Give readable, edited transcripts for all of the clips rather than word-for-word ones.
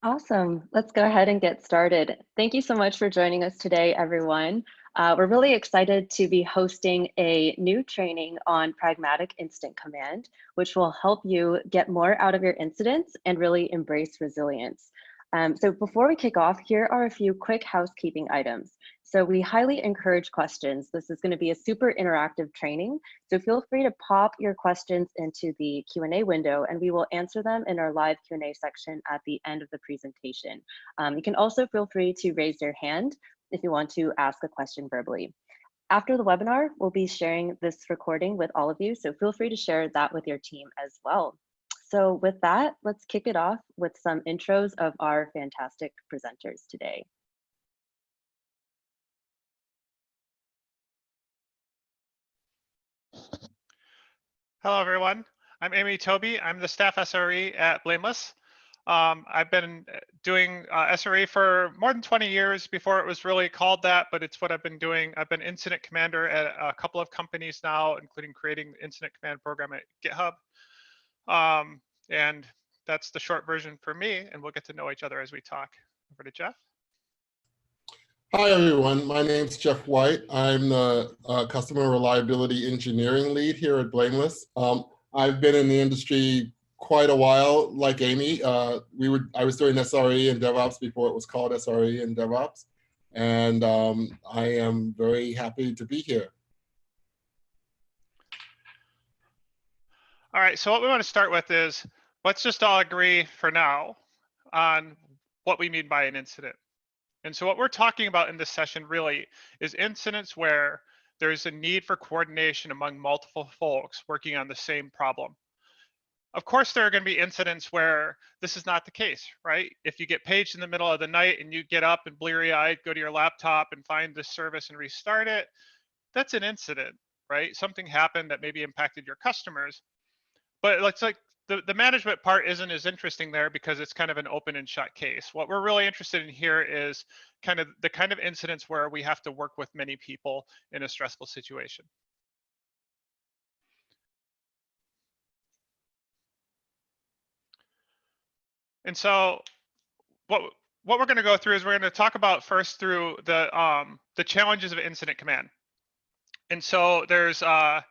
Awesome. Let's go ahead and get started. Thank you so much for joining us today, everyone. We're really excited to be hosting a new training on Pragmatic Incident Command, which will help you get more out of your incidents and really embrace resilience. So before we kick off, here are a few quick housekeeping items. So we highly encourage questions. This is going to be a super interactive training. So feel free to pop your questions into the Q&A window and we will answer them in our live Q&A section at the end of the presentation. You can also feel free to raise your hand if you want to ask a question verbally. After the webinar, we'll be sharing this recording with all of you, so feel free to share that with your team as well. So with that, let's kick it off with some intros of our fantastic presenters today. Hello, everyone. I'm Tobey. I'm the staff SRE at Blameless. I've been doing SRE for more than 20 years before it was really called that, but it's what I've been doing. I've been incident commander at a couple of companies now, including creating the incident command program at GitHub. And that's the short version for me, and we'll get to know each other as we talk. Over to Geoff. Hi, everyone. My name's Geoff White. I'm the Customer Reliability Engineering Lead here at Blameless. I've been in the industry quite a while, like Amy. I was doing SRE and DevOps before it was called SRE and DevOps. And I am very happy to be here. All right, so what we want to start with is, let's just all agree for now on what we mean by an incident. And so what we're talking about in this session really is incidents where there's a need for coordination among multiple folks working on the same problem. Of course, there are going to be incidents where this is not the case, right? If you get paged in the middle of the night and you get up and bleary-eyed, go to your laptop and find this service and restart it, that's an incident, right? Something happened that maybe impacted your customers. But it's like the management part isn't as interesting there because it's kind of an open and shut case. What we're really interested in here is kind of the kind of incidents where we have to work with many people in a stressful situation. And so what we're going to go through is we're going to talk about first through the challenges of incident command. And so there's a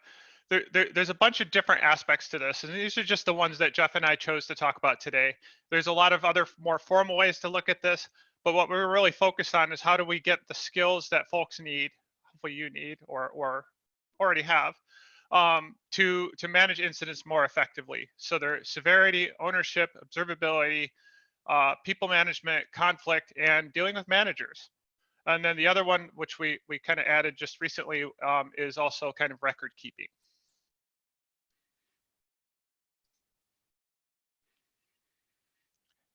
bunch of different aspects to this, and these are just the ones that Geoff and I chose to talk about today. There's a lot of other more formal ways to look at this, but what we're really focused on is how do we get the skills that folks need, hopefully you need or already have, to manage incidents more effectively. So there's severity, ownership, observability, people management, conflict, and dealing with managers. And then the other one, which we kind of added just recently, is also kind of record keeping.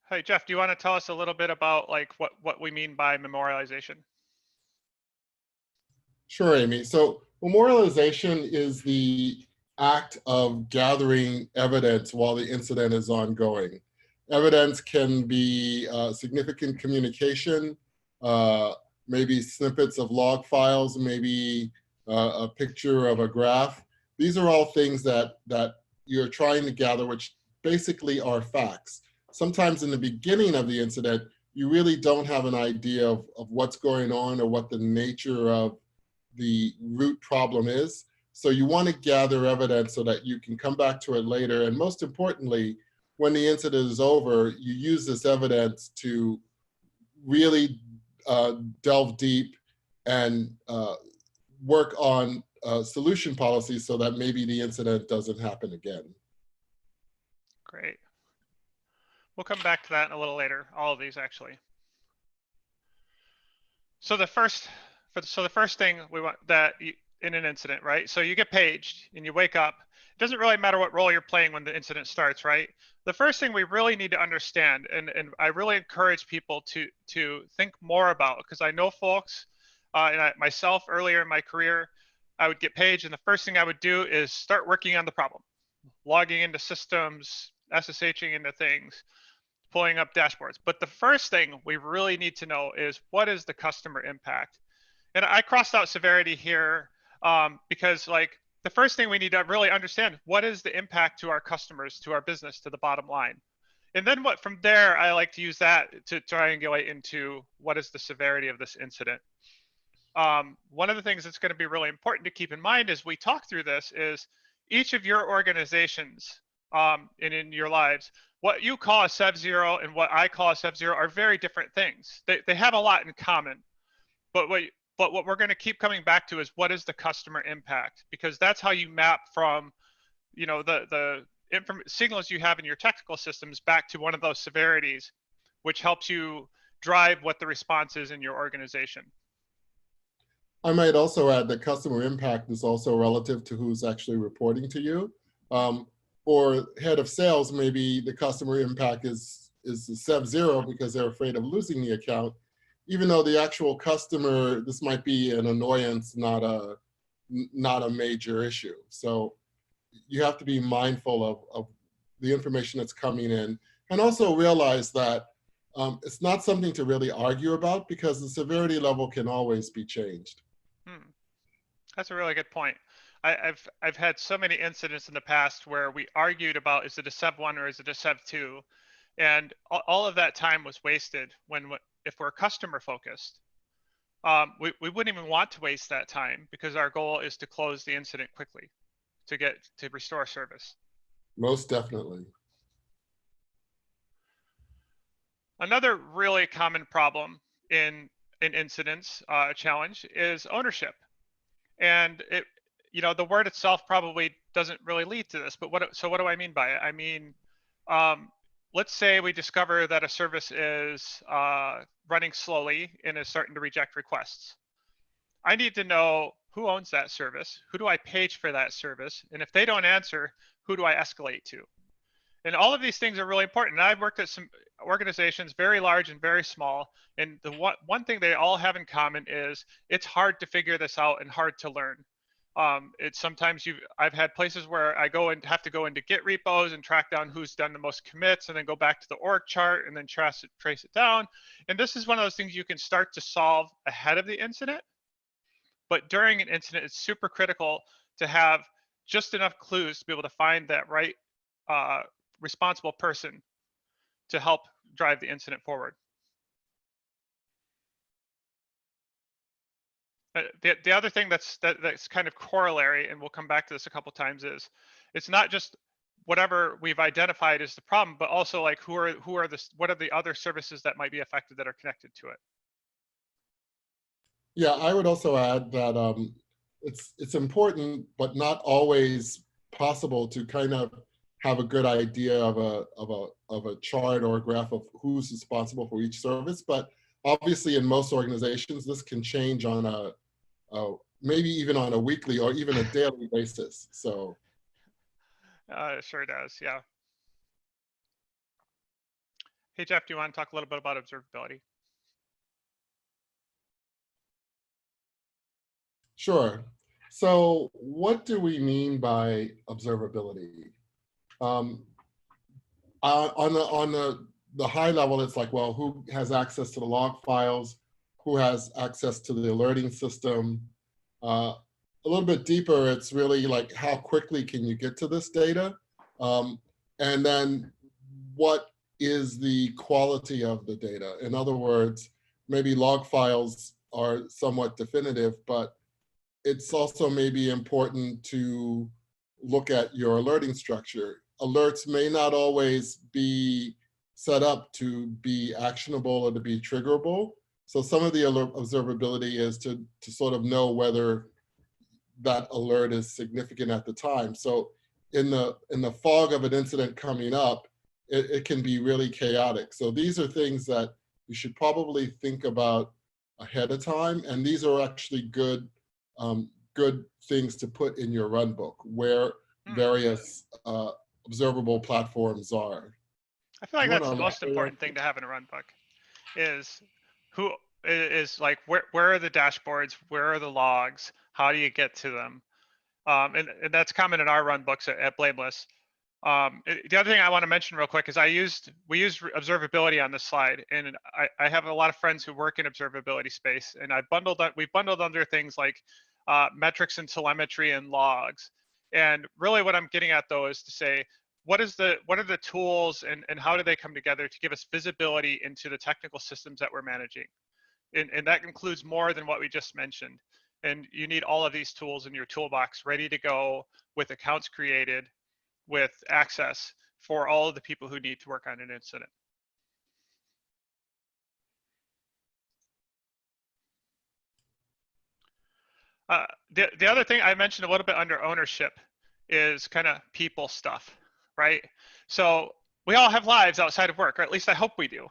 Hey, Geoff, do you want to tell us a little bit about like what we mean by memorialization? Sure, Amy. So memorialization is the act of gathering evidence while the incident is ongoing. Evidence can be significant communication, maybe snippets of log files, maybe a picture of a graph. These are all things that you're trying to gather, which basically are facts. Sometimes in the beginning of the incident, you really don't have an idea of what's going on or what the nature of the root problem is. So you want to gather evidence so that you can come back to it later. And most importantly, when the incident is over, you use this evidence to really delve deep and work on solution policies so that maybe the incident doesn't happen again. Great. We'll come back to that in a little later, all of these actually. So the first thing we want in an incident, right? So you get paged and you wake up. It doesn't really matter what role you're playing when the incident starts, right? The first thing we really need to understand, and I really encourage people to think more about, because I know folks, and myself earlier in my career, I would get paged and the first thing I would do is start working on the problem, logging into systems, SSHing into things, pulling up dashboards. But the first thing we really need to know is what is the customer impact? And I crossed out severity here because like the first thing we need to really understand, what is the impact to our customers, to our business, to the bottom line? And then from there, I like to use that to triangulate into what is the severity of this incident. One of the things that's going to be really important to keep in mind as we talk through this is each of your organizations and in your lives, what you call a Sev-Zero and what I call a Sev-Zero are very different things. They have a lot in common, but what we're going to keep coming back to is what is the customer impact, because that's how you map from, you know, the signals you have in your technical systems back to one of those severities, which helps you drive what the response is in your organization. I might also add that customer impact is also relative to who's actually reporting to you. For head of sales, maybe the customer impact is the Sev-Zero because they're afraid of losing the account, even though the actual customer, this might be an annoyance, not a major issue. So you have to be mindful of the information that's coming in, and also realize that it's not something to really argue about because the severity level can always be changed. That's a really good point. I've had so many incidents in the past where we argued about, is it a Sev-1 or is it a Sev-2, and all of that time was wasted. If we're customer focused, we wouldn't even want to waste that time because our goal is to close the incident quickly, to restore service. Most definitely. Another really common problem in incidents, challenge, is ownership. And the word itself probably doesn't really lead to this, but what do I mean by it? I mean, let's say we discover that a service is running slowly and is starting to reject requests. I need to know who owns that service, who do I page for that service, and if they don't answer, who do I escalate to? And all of these things are really important. And I've worked at some organizations, very large and very small, and the one thing they all have in common is it's hard to figure this out and hard to learn. It's sometimes I've had places where I have to go into Git repos and track down who's done the most commits, and then go back to the org chart and then trace it down. And this is one of those things you can start to solve ahead of the incident. But during an incident, it's super critical to have just enough clues to be able to find that right responsible person to help drive the incident forward. The other thing that's kind of corollary, and we'll come back to this a couple times, is it's not just whatever we've identified as the problem, but also like what are the other services that might be affected that are connected to it. Yeah, I would also add that it's important, but not always possible to kind of have a good idea of a chart or a graph of who's responsible for each service. But obviously, in most organizations, this can change on a maybe even on a weekly or even a daily basis. So it sure does, yeah. Hey Geoff, do you want to talk a little bit about observability? Sure. So what do we mean by observability? On the high level, it's like, well, who has access to the log files? Who has access to the alerting system? A little bit deeper, it's really like, how quickly can you get to this data? And then what is the quality of the data? In other words, maybe log files are somewhat definitive, but it's also maybe important to look at your alerting structure. Alerts may not always be set up to be actionable or to be triggerable. So some of the observability is to sort of know whether that alert is significant at the time. So in the fog of an incident coming up, it can be really chaotic. So these are things that you should probably think about ahead of time. And these are actually good things to put in your run book where various observable platforms are. I feel like that's the most important thing to have in a run book is where are the dashboards, where are the logs, how do you get to them? And that's common in our run books at Blameless. The other thing I want to mention real quick is we used observability on this slide, and I have a lot of friends who work in observability space, and we've bundled under things like metrics and telemetry and logs. And really what I'm getting at though is to say, what are the tools and how do they come together to give us visibility into the technical systems that we're managing? And that includes more than what we just mentioned. And you need all of these tools in your toolbox ready to go, with accounts created, with access for all of the people who need to work on an incident. The other thing I mentioned a little bit under ownership is kind of people stuff, right? So we all have lives outside of work, or at least I hope we do.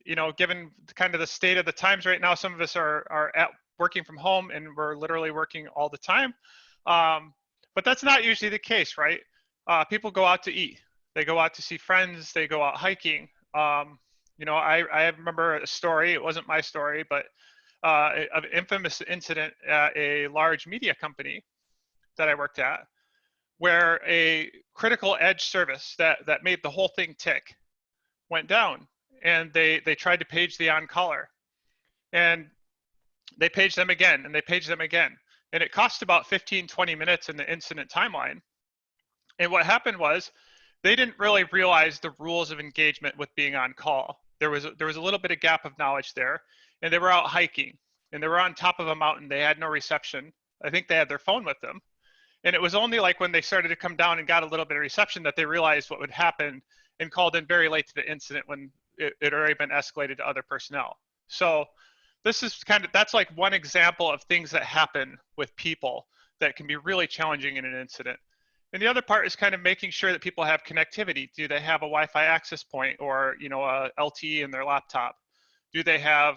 You know, given kind of the state of the times right now, some of us are at working from home and we're literally working all the time. But that's not usually the case, right? People go out to eat, they go out to see friends, they go out hiking. You know, I remember a story, it wasn't my story, but an infamous incident at a large media company that I worked at, where a critical edge service that made the whole thing tick went down, and they tried to page the on-caller, and they paged them again, and they paged them again, and it cost about 15-20 minutes in the incident timeline. And what happened was they didn't really realize the rules of engagement with being on call. There was a little bit of gap of knowledge there, and they were out hiking, and they were on top of a mountain. They had no reception. I think they had their phone with them. And it was only like when they started to come down and got a little bit of reception that they realized what would happen, and called in very late to the incident when it had already been escalated to other personnel. So this is that's like one example of things that happen with people that can be really challenging in an incident. And the other part is kind of making sure that people have connectivity. Do they have a Wi-Fi access point, or, you know, a LTE in their laptop? Do they have,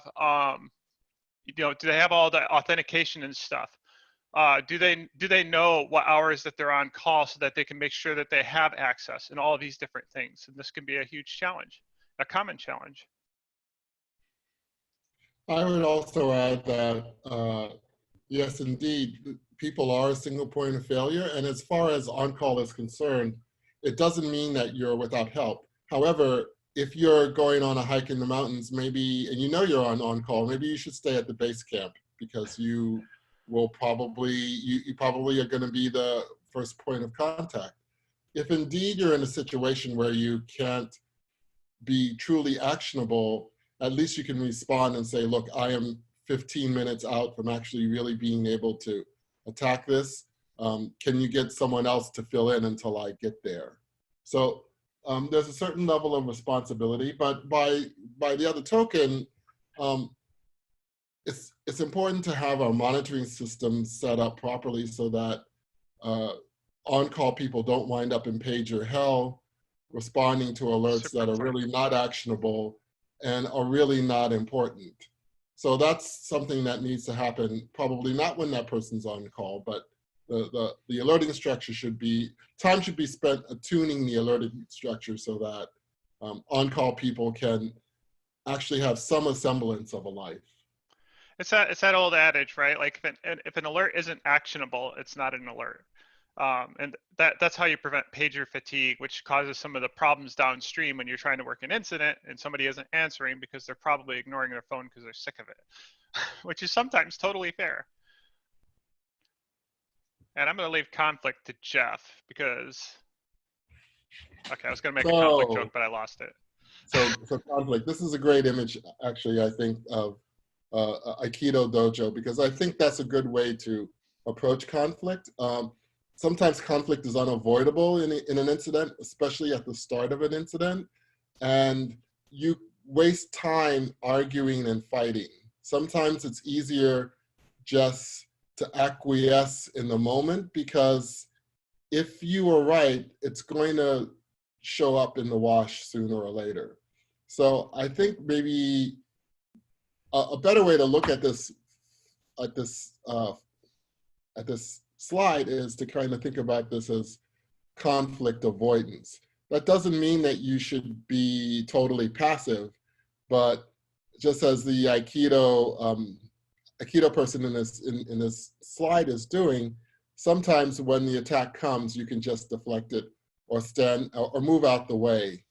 you know, do they have all the authentication and stuff? Do they know what hours that they're on call so that they can make sure that they have access, and all of these different things? And this can be a huge challenge, a common challenge. I would also add that, yes, indeed, people are a single point of failure. And as far as on-call is concerned, it doesn't mean that you're without help. However, if you're going on a hike in the mountains, maybe, and you know you're on-call, maybe you should stay at the base camp, because you will probably, you probably are going to be the first point of contact. If indeed you're in a situation where you can't be truly actionable, at least you can respond and say, look, I am 15 minutes out from actually really being able to attack this. Can you get someone else to fill in until I get there? So there's a certain level of responsibility, but by the other token, it's important to have our monitoring system set up properly so that on-call people don't wind up in pager hell, responding to alerts that are really not actionable and are really not important. So that's something that needs to happen, probably not when that person's on call, but the alerting structure should be, time should be spent attuning the alerting structure so that on-call people can actually have some semblance of a life. It's that old adage, right? Like if an alert isn't actionable, it's not an alert. And that's how you prevent pager fatigue, which causes some of the problems downstream when you're trying to work an incident and somebody isn't answering because they're probably ignoring their phone because they're sick of it, which is sometimes totally fair. And I'm going to leave conflict to Geoff because, okay, I was going to make a conflict joke, but I lost it. So conflict, this is a great image, actually, I think, of Aikido dojo, because I think that's a good way to approach conflict. Sometimes conflict is unavoidable in an incident, especially at the start of an incident, and you waste time arguing and fighting. Sometimes it's easier just to acquiesce in the moment, because if you are right, it's going to show up in the wash sooner or later. So I think maybe a better way to look at this slide is to kind of think about this as conflict avoidance. That doesn't mean that you should be totally passive, but just as the Aikido person in this slide is doing, sometimes when the attack comes, you can just deflect it or stand or move out the way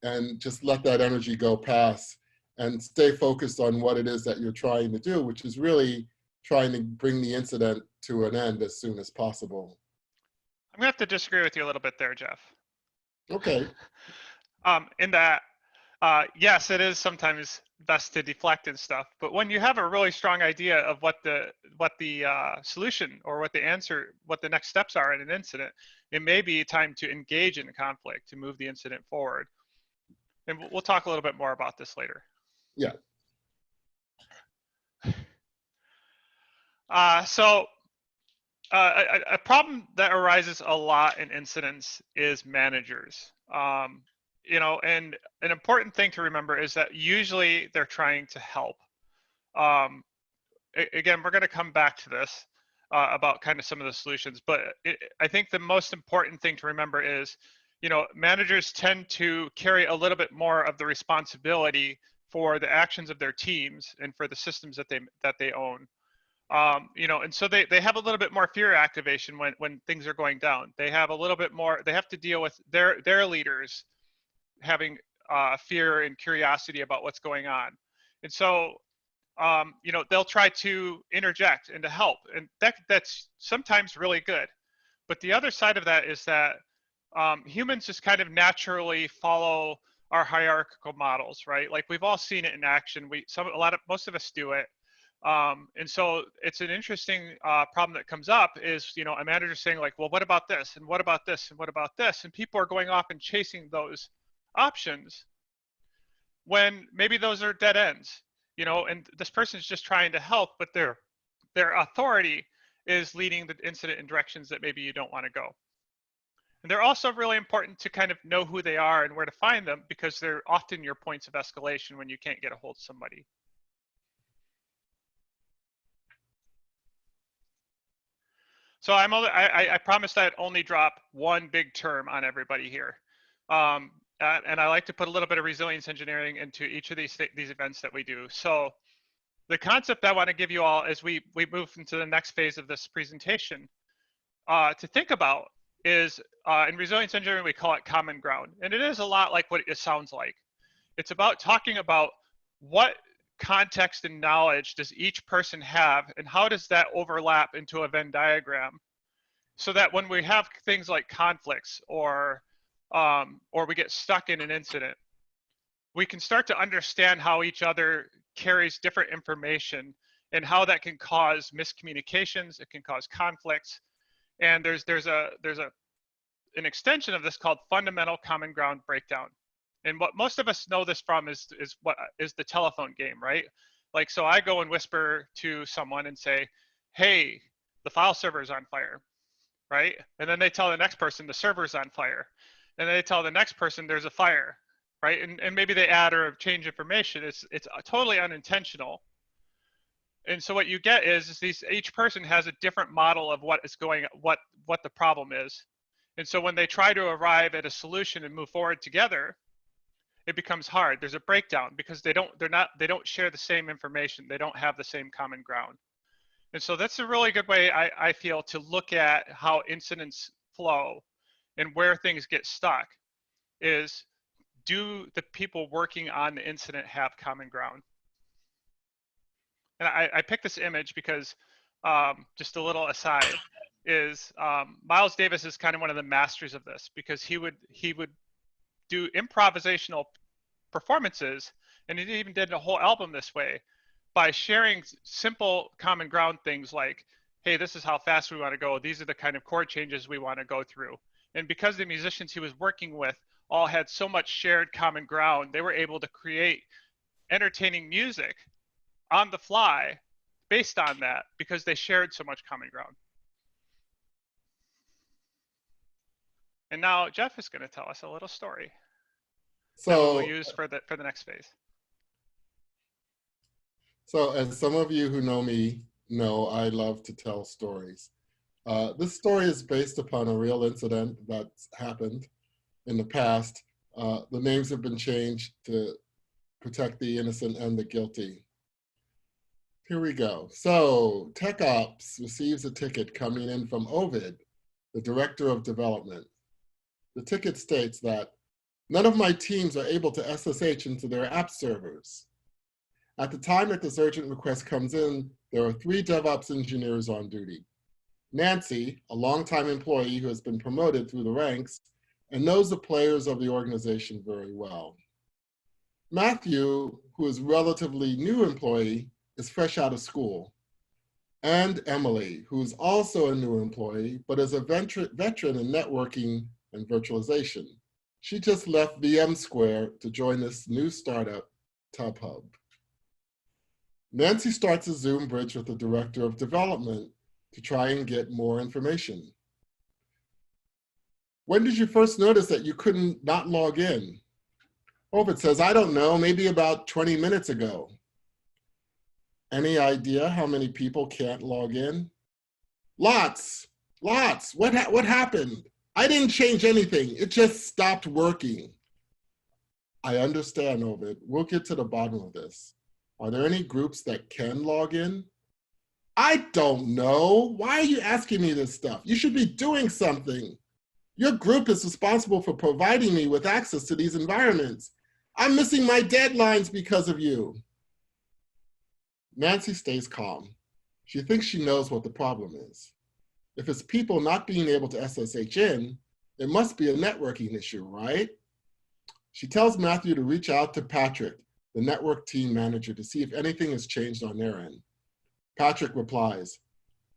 and just let that energy go past and stay focused on what it is that you're trying to do, which is really trying to bring the incident to an end as soon as possible. I'm gonna have to disagree with you a little bit there, Geoff. Okay. In that, yes, it is sometimes best to deflect and stuff, but when you have a really strong idea of what the solution or what the answer, what the next steps are in an incident, it may be time to engage in conflict to move the incident forward. And we'll talk a little bit more about this later. Yeah. So a problem that arises a lot in incidents is managers. You know, and an important thing to remember is that usually they're trying to help. Again, we're going to come back to this about kind of some of the solutions, but I think the most important thing to remember is, you know, managers tend to carry a little bit more of the responsibility for the actions of their teams and for the systems that they own. You know, and so they have a little bit more fear activation when things are going down. They have a little bit more, they have to deal with their leaders having fear and curiosity about what's going on. And so, you know, they'll try to interject and to help, and that's sometimes really good. But the other side of that is that humans just kind of naturally follow our hierarchical models, right? Like we've all seen it in action. Most of us do it. And so it's an interesting problem that comes up is, you know, a manager saying like, well, what about this? And what about this? And what about this? And people are going off and chasing those options when maybe those are dead ends, you know, and this person's just trying to help, but their authority is leading the incident in directions that maybe you don't want to go. And they're also really important to kind of know who they are and where to find them, because they're often your points of escalation when you can't get a hold of somebody. So I promised I'd only drop one big term on everybody here. And I like to put a little bit of resilience engineering into each of these events that we do. So the concept I want to give you all as we move into the next phase of this presentation to think about is in resilience engineering, we call it common ground. And it is a lot like what it sounds like. It's about talking about what context and knowledge does each person have, and how does that overlap into a Venn diagram, so that when we have things like conflicts or we get stuck in an incident, we can start to understand how each other carries different information and how that can cause miscommunications, it can cause conflicts. And there's an extension of this called fundamental common ground breakdown. And what most of us know this from is the telephone game, right? Like, so I go and whisper to someone and say, hey, the file server is on fire, right? And then they tell the next person the server's on fire. And they tell the next person there's a fire, right? And maybe they add or change information. It's totally unintentional. And so what you get is each person has a different model of what the problem is. And so when they try to arrive at a solution and move forward together, it becomes hard. There's a breakdown because they don't share the same information. They don't have the same common ground. And so that's a really good way, I feel, to look at how incidents flow and where things get stuck is, do the people working on the incident have common ground? And I picked this image because just a little aside is Miles Davis is kind of one of the masters of this, because he would do improvisational performances, and he even did a whole album this way by sharing simple common ground things like, hey, this is how fast we want to go. These are the kind of chord changes we want to go through. And because the musicians he was working with all had so much shared common ground, they were able to create entertaining music on the fly based on that, because they shared so much common ground. And now Geoff is going to tell us a little story that we'll use for the next phase. So as some of you who know me know, I love to tell stories. This story is based upon a real incident that's happened in the past. The names have been changed to protect the innocent and the guilty. Here we go. So Tech Ops receives a ticket coming in from Ovid, the director of development. The ticket states that none of my teams are able to SSH into their app servers. At the time that this urgent request comes in, there are 3 DevOps engineers on duty. Nancy, a longtime employee who has been promoted through the ranks, and knows the players of the organization very well. Matthew, who is a relatively new employee, is fresh out of school. And Emily, who is also a new employee, but is a veteran in networking and virtualization. She just left VMsquare to join this new startup, TubHub. Nancy starts a Zoom bridge with the director of development to try and get more information. When did you first notice that you couldn't not log in? Ovid says, I don't know, maybe about 20 minutes ago. Any idea how many people can't log in? Lots. What happened? I didn't change anything. It just stopped working. I understand, Ovid. We'll get to the bottom of this. Are there any groups that can log in? I don't know. Why are you asking me this stuff? You should be doing something. Your group is responsible for providing me with access to these environments. I'm missing my deadlines because of you. Nancy stays calm. She thinks she knows what the problem is. If it's people not being able to SSH in, it must be a networking issue, right? She tells Matthew to reach out to Patrick, the network team manager, to see if anything has changed on their end. Patrick replies,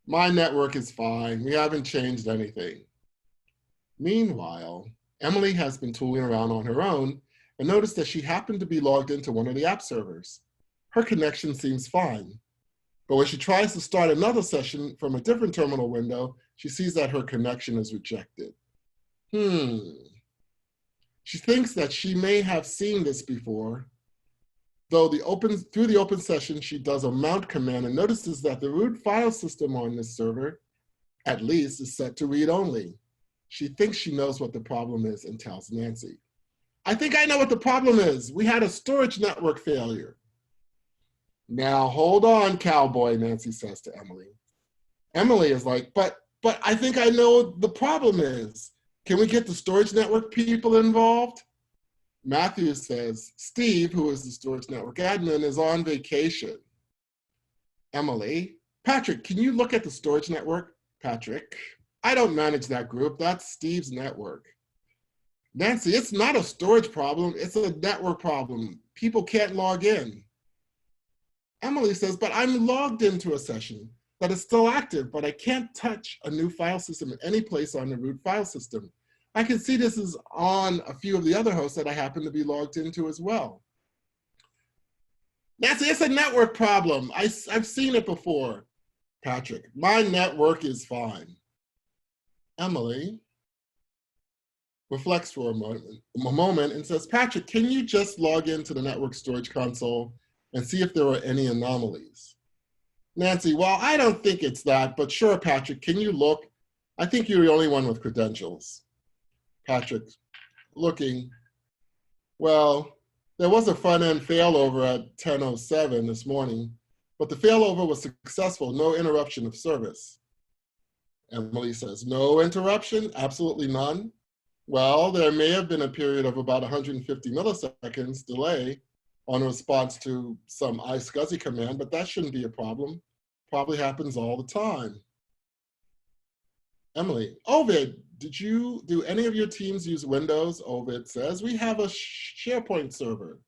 my network is fine. We haven't changed anything. Meanwhile, Emily has been tooling around on her own and noticed that she happened to be logged into one of the app servers. Her connection seems fine. But when she tries to start another session from a different terminal window, she sees that her connection is rejected. She thinks that she may have seen this before, though through the open session, she does a mount command and notices that the root file system on this server, at least, is set to read only. She thinks she knows what the problem is and tells Nancy. I think I know what the problem is. We had a storage network failure. Now, hold on, cowboy, Nancy says to Emily. Emily is like, but I think I know what the problem is. Can we get the storage network people involved? Matthew says, Steve, who is the storage network admin, is on vacation. Emily, Patrick, can you look at the storage network? Patrick, I don't manage that group. That's Steve's network. Nancy, it's not a storage problem. It's a network problem. People can't log in. Emily says, but I'm logged into a session that is still active, but I can't touch a new file system at any place on the root file system. I can see this is on a few of the other hosts that I happen to be logged into as well. Nancy, it's a network problem. I've seen it before. Patrick, my network is fine. Emily reflects for a moment and says, Patrick, can you just log into the network storage console and see if there are any anomalies? Nancy, well, I don't think it's that, but sure, Patrick, can you look? I think you're the only one with credentials. Patrick, looking, well, there was a front-end failover at 10:07 this morning, but the failover was successful, no interruption of service. Emily says, no interruption, absolutely none. Well, there may have been a period of about 150 milliseconds delay on response to some iSCSI command, but that shouldn't be a problem. Probably happens all the time. Emily, Ovid, do any of your teams use Windows? Ovid says, we have a SharePoint server.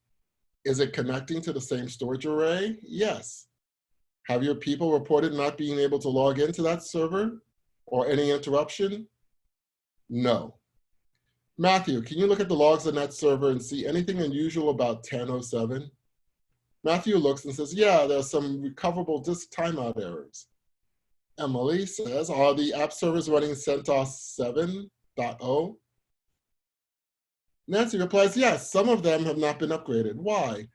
Is it connecting to the same storage array? Yes. Have your people reported not being able to log into that server or any interruption? No. Matthew, can you look at the logs on that server and see anything unusual about 10:07? Matthew looks and says, yeah, there are some recoverable disk timeout errors. Emily says, are the app servers running CentOS 7.0? Nancy replies, yes, some of them have not been upgraded. Why?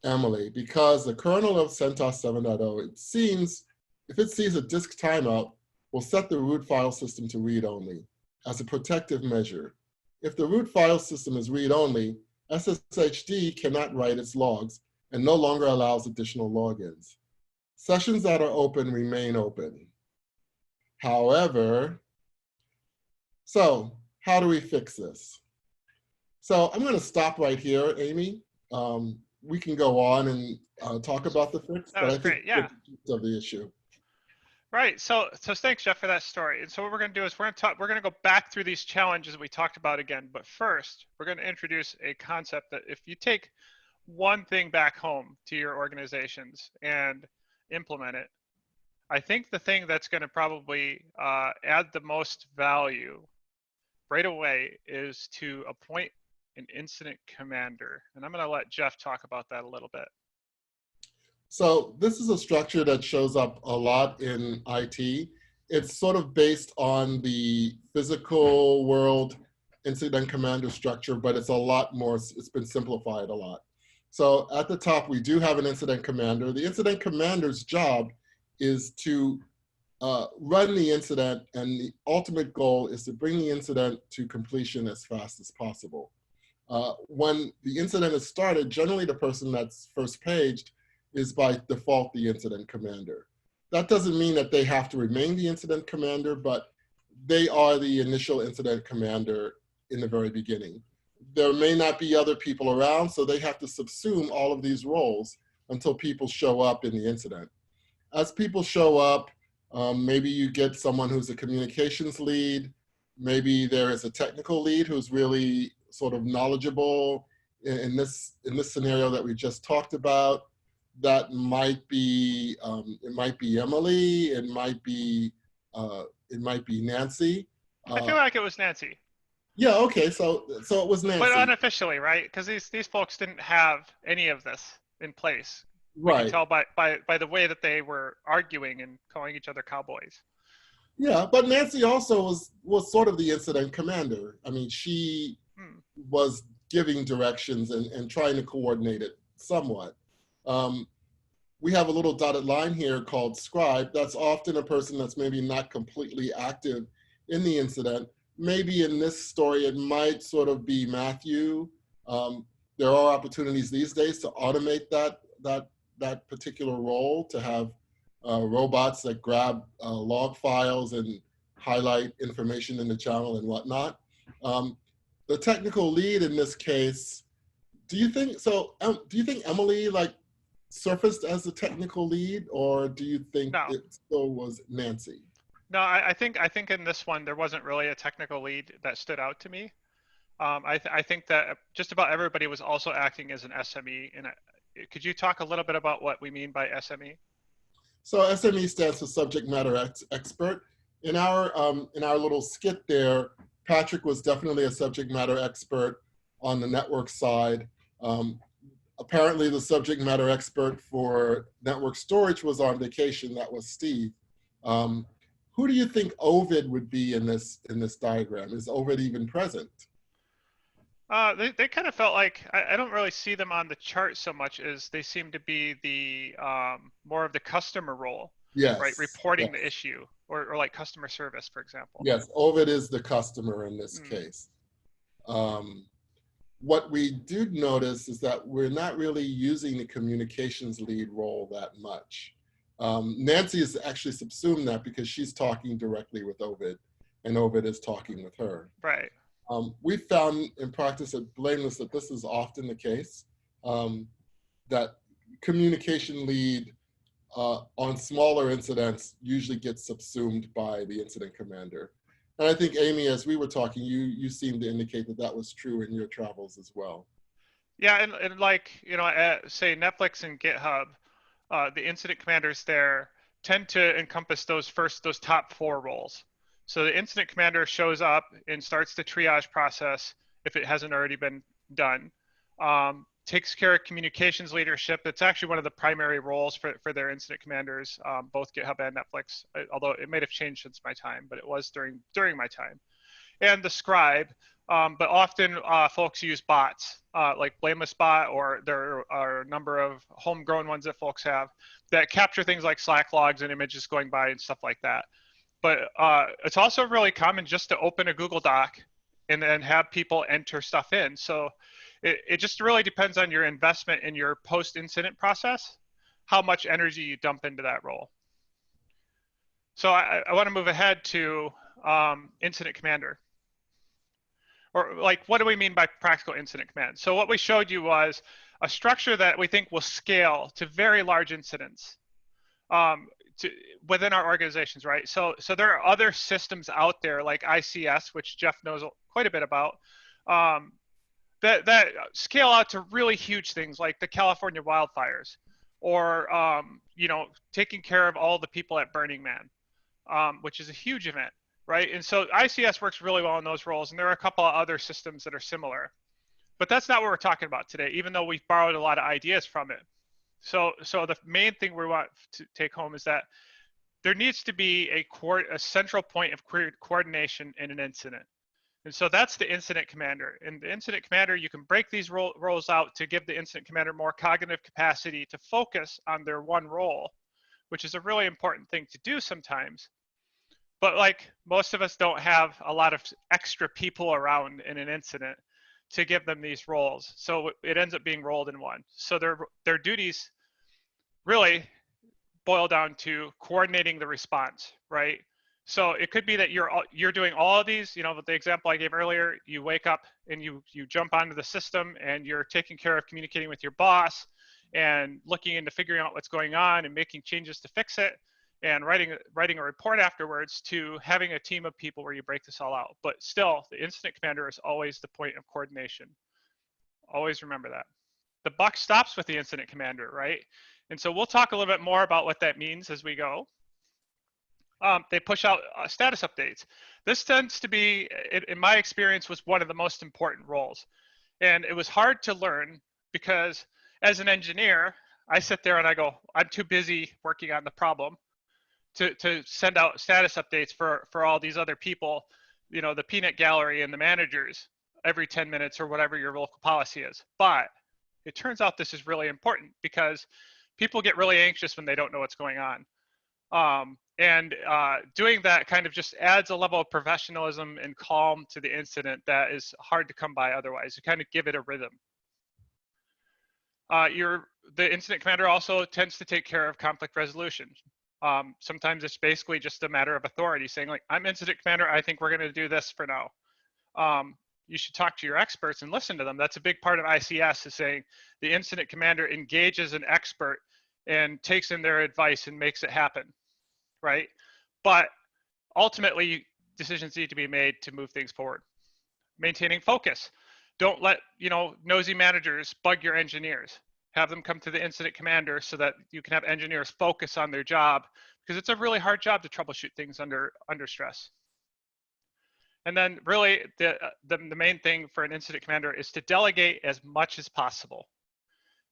Emily, because the kernel of CentOS 7.0, it seems, if it sees a disk timeout, will set the root file system to read only as a protective measure. If the root file system is read only, SSHD cannot write its logs and no longer allows additional logins. Sessions that are open remain open. However, so how do we fix this? So I'm going to stop right here, Amy. We can go on and talk about the fix. That was great, yeah. Of the issue. Right. So thanks, Geoff, for that story. And so what we're going to do is we're going to go back through these challenges we talked about again. But first, we're going to introduce a concept that if you take one thing back home to your organizations and implement it, I think the thing that's going to probably add the most value right away is to appoint an incident commander. And I'm going to let Geoff talk about that a little bit. So this is a structure that shows up a lot in IT. It's sort of based on the physical world incident commander structure, but it's a lot more, it's been simplified a lot. So at the top, we do have an incident commander. The incident commander's job is to run the incident, and the ultimate goal is to bring the incident to completion as fast as possible. When the incident is started, generally the person that's first paged is by default the incident commander. That doesn't mean that they have to remain the incident commander, but they are the initial incident commander in the very beginning. There may not be other people around, so they have to subsume all of these roles until people show up in the incident. As people show up, maybe you get someone who's a communications lead. Maybe there is a technical lead who's really sort of knowledgeable in this scenario that we just talked about. That might be it might be Emily, it might be Nancy. I feel like it was Nancy. Yeah, okay, so it was Nancy. But unofficially, right? Because these folks didn't have any of this in place. Right. You can tell by the way that they were arguing and calling each other cowboys. Yeah, but Nancy also was sort of the incident commander. I mean, she was giving directions and trying to coordinate it somewhat. We have a little dotted line here called scribe. That's often a person that's maybe not completely active in the incident. Maybe in this story, it might sort of be Matthew. There are opportunities these days to automate that particular role, to have robots that grab log files and highlight information in the channel and whatnot. The technical lead in this case, do you think Emily surfaced as the technical lead, or do you think it still was Nancy? No, I think in this one there wasn't really a technical lead that stood out to me. I think that just about everybody was also acting as an SME. And could you talk a little bit about what we mean by SME? So SME stands for subject matter expert. In our little skit there, Patrick was definitely a subject matter expert on the network side. Apparently the subject matter expert for network storage was on vacation. That was Steve. Who do you think Ovid would be in this diagram? Is Ovid even present? They kind of felt like, I don't really see them on the chart so much as they seem to be the more of the customer role. Yes. Right, reporting the issue or like customer service, for example. Yes, Ovid is the customer in this case. What we did notice is that we're not really using the communications lead role that much. Nancy has actually subsumed that because she's talking directly with Ovid, and Ovid is talking with her. Right. We found in practice at Blameless that this is often the case, that communication lead on smaller incidents usually gets subsumed by the incident commander. And I think, Amy, as we were talking, you seemed to indicate that that was true in your travels as well. Yeah, and like, say Netflix and GitHub, the incident commanders there tend to encompass those top 4 roles. So the incident commander shows up and starts the triage process if it hasn't already been done. Takes care of communications leadership. That's actually one of the primary roles for their incident commanders, both GitHub and Netflix, although it may have changed since my time, but it was during my time. And the scribe, but often folks use bots, like Blameless bot, or there are a number of homegrown ones that folks have that capture things like Slack logs and images going by and stuff like that. But it's also really common just to open a Google Doc and then have people enter stuff in. So it just really depends on your investment in your post-incident process, how much energy you dump into that role. So I want to move ahead to incident commander. Or like, what do we mean by practical incident command? So what we showed you was a structure that we think will scale to very large incidents. within our organizations, right? So there are other systems out there like ICS, which Geoff knows quite a bit about, that scale out to really huge things like the California wildfires, or you know, taking care of all the people at Burning Man, which is a huge event, right? And so ICS works really well in those roles, and there are a couple of other systems that are similar. But that's not what we're talking about today, even though we've borrowed a lot of ideas from it. So the main thing we want to take home is that there needs to be a central point of coordination in an incident. And so that's the incident commander. And the incident commander, you can break these roles out to give the incident commander more cognitive capacity to focus on their one role, which is a really important thing to do sometimes. But like most of us don't have a lot of extra people around in an incident to give them these roles. So it ends up being rolled in one. So their duties really boil down to coordinating the response, right? So it could be that you're doing all of these, you know, with the example I gave earlier, you wake up and you jump onto the system and you're taking care of communicating with your boss and looking into figuring out what's going on and making changes to fix it and writing a report afterwards, to having a team of people where you break this all out. But still, the incident commander is always the point of coordination. Always remember that. The buck stops with the incident commander, right? And so we'll talk a little bit more about what that means as we go. They push out status updates. This tends to be, in my experience, was one of the most important roles. And it was hard to learn because as an engineer, I sit there and I go, I'm too busy working on the problem to send out status updates for all these other people, you know, the peanut gallery and the managers every 10 minutes or whatever your local policy is. But it turns out this is really important because people get really anxious when they don't know what's going on. Doing that kind of just adds a level of professionalism and calm to the incident that is hard to come by otherwise. You kind of give it a rhythm. The incident commander also tends to take care of conflict resolution. Sometimes it's basically just a matter of authority, saying like, I'm incident commander, I think we're going to do this for now. You should talk to your experts and listen to them. That's a big part of ICS, is saying the incident commander engages an expert and takes in their advice and makes it happen, right? But ultimately, decisions need to be made to move things forward. Maintaining focus. Don't let, you know, nosy managers bug your engineers. Have them come to the incident commander so that you can have engineers focus on their job, because it's a really hard job to troubleshoot things under stress. And then really the main thing for an incident commander is to delegate as much as possible,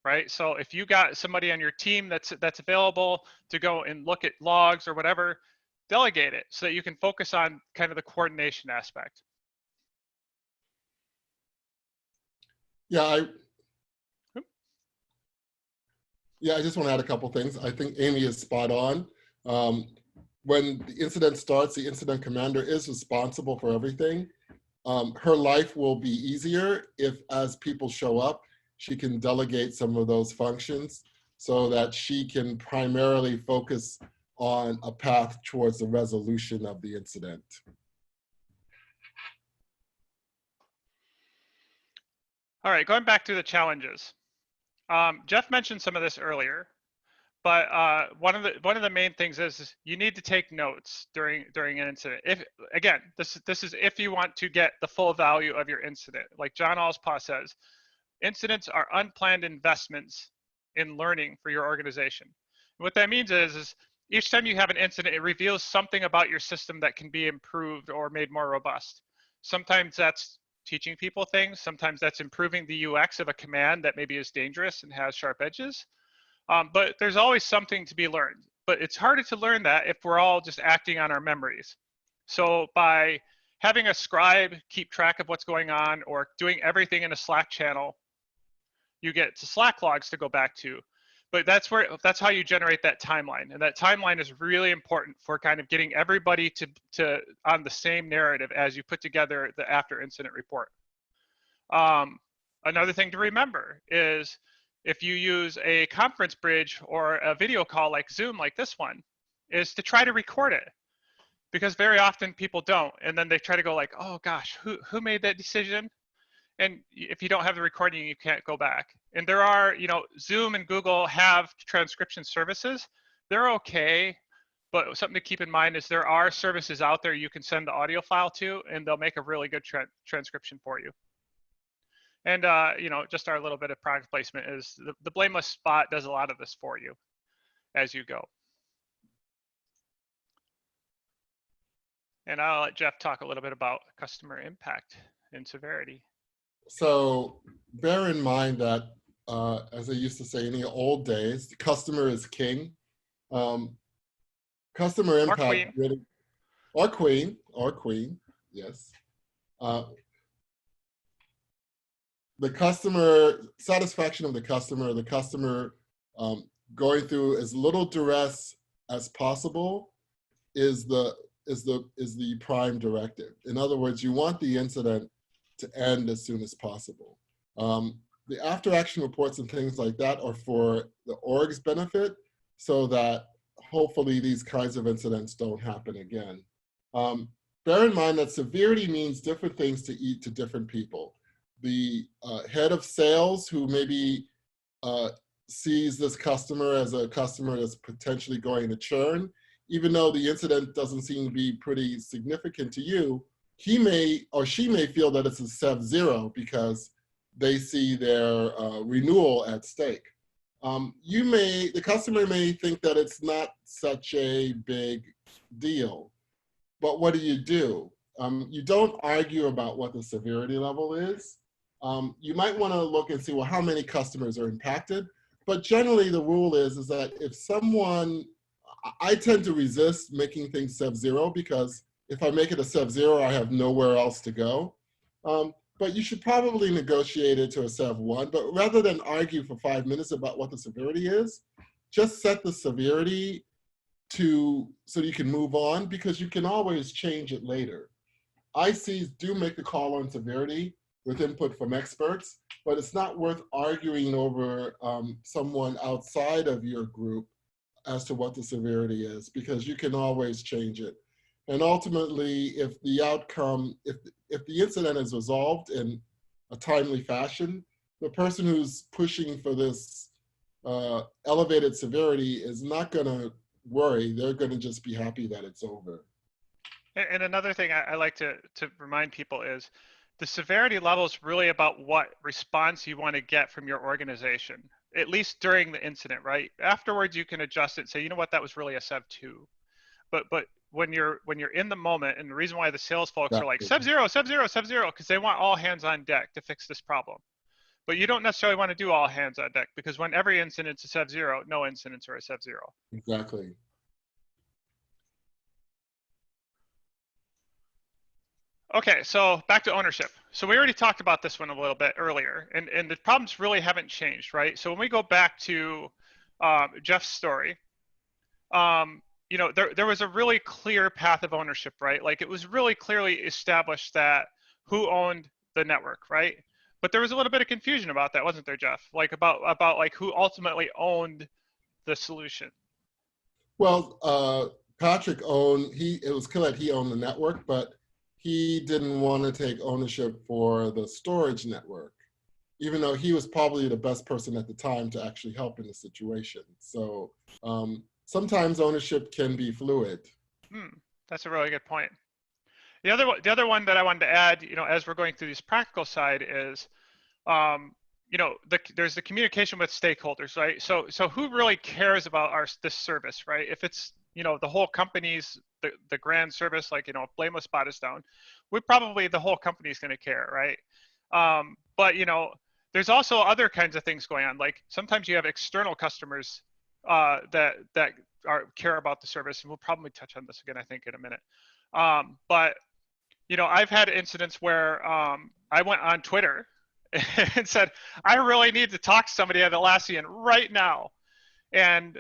right? So if you got somebody on your team that's available to go and look at logs or whatever, delegate it so that you can focus on kind of the coordination aspect. Yeah, I just want to add a couple things. I think Amy is spot on. When the incident starts, the incident commander is responsible for everything. Her life will be easier if, as people show up, she can delegate some of those functions so that she can primarily focus on a path towards the resolution of the incident. All right, going back to the challenges. Geoff mentioned some of this earlier, but one of the main things is you need to take notes during an incident. If again, this is if you want to get the full value of your incident. Like John Allspaw says, incidents are unplanned investments in learning for your organization. And what that means is each time you have an incident, it reveals something about your system that can be improved or made more robust. Sometimes that's teaching people things. Sometimes that's improving the UX of a command that maybe is dangerous and has sharp edges. But there's always something to be learned. But it's harder to learn that if we're all just acting on our memories. So by having a scribe keep track of what's going on or doing everything in a Slack channel, you get to Slack logs to go back to. But that's how you generate that timeline. And that timeline is really important for kind of getting everybody to on the same narrative as you put together the after incident report. Another thing to remember is if you use a conference bridge or a video call like Zoom, like this one, is to try to record it. Because very often people don't. And then they try to go like, oh gosh, who made that decision? And if you don't have the recording, you can't go back. And there are, you know, Zoom and Google have transcription services. They're okay, But something to keep in mind is there are services out there you can send the audio file to, and they'll make a really good transcription for you. And you know, just our little bit of product placement is the Blameless spot does a lot of this for you as you go. And I'll let Geoff talk a little bit about customer impact and severity. So bear in mind that, as I used to say in the old days, the customer is king. Customer impact really, or queen, yes. The customer satisfaction of the customer going through as little duress as possible is the prime directive. In other words, you want the incident to end as soon as possible. The after action reports and things like that are for the org's benefit, so that hopefully these kinds of incidents don't happen again. Bear in mind that severity means different things to different people. The head of sales who maybe sees this customer as a customer that's potentially going to churn, even though the incident doesn't seem to be pretty significant to you, he may or she may feel that it's a Sev-0 because they see their renewal at stake. The customer may think that it's not such a big deal, but what do? You don't argue about what the severity level is. You might want to look and see, well, how many customers are impacted? But generally the rule is that if someone, I tend to resist making things Sev-0 because if I make it a Sev-0, I have nowhere else to go. But you should probably negotiate it to a Sev-1, but rather than argue for 5 minutes about what the severity is, just set the severity so you can move on, because you can always change it later. ICs do make the call on severity with input from experts, but it's not worth arguing over someone outside of your group as to what the severity is, because you can always change it. And ultimately, if the outcome, if the incident is resolved in a timely fashion, the person who's pushing for this elevated severity is not going to worry. They're going to just be happy that it's over. And another thing I like to remind people is the severity level is really about what response you want to get from your organization, at least during the incident, right? Afterwards, you can adjust it and say, you know what, that was really a Sev-2. But when you're in the moment, and the reason why the sales folks are like Sev-0, Sev-0, Sev-0, because they want all hands on deck to fix this problem. But you don't necessarily want to do all hands on deck, because when every incident's a Sev-0, no incidents are a Sev-0. Exactly. Okay, so back to ownership. So we already talked about this one a little bit earlier, and the problems really haven't changed, right? So when we go back to Geoff's story, you know, there was a really clear path of ownership, right? Like it was really clearly established that who owned the network, right? But there was a little bit of confusion about that, wasn't there, Geoff? Like about like who ultimately owned the solution. Well, Patrick it was clear that he owned the network, but he didn't want to take ownership for the storage network, even though he was probably the best person at the time to actually help in the situation. So sometimes ownership can be fluid. That's a really good point. The other one that I wanted to add, you know, as we're going through this practical side is, you know, there's the communication with stakeholders, right? So who really cares about this service, right? If it's, you know, the whole company's the grand service, like, you know, if Blameless spot is down, the whole company is going to care, right? But you know, there's also other kinds of things going on. Like sometimes you have external customers that care about the service, and we'll probably touch on this again, I think, in a minute. But you know, I've had incidents where I went on Twitter and said, I really need to talk to somebody at Atlassian right now. And,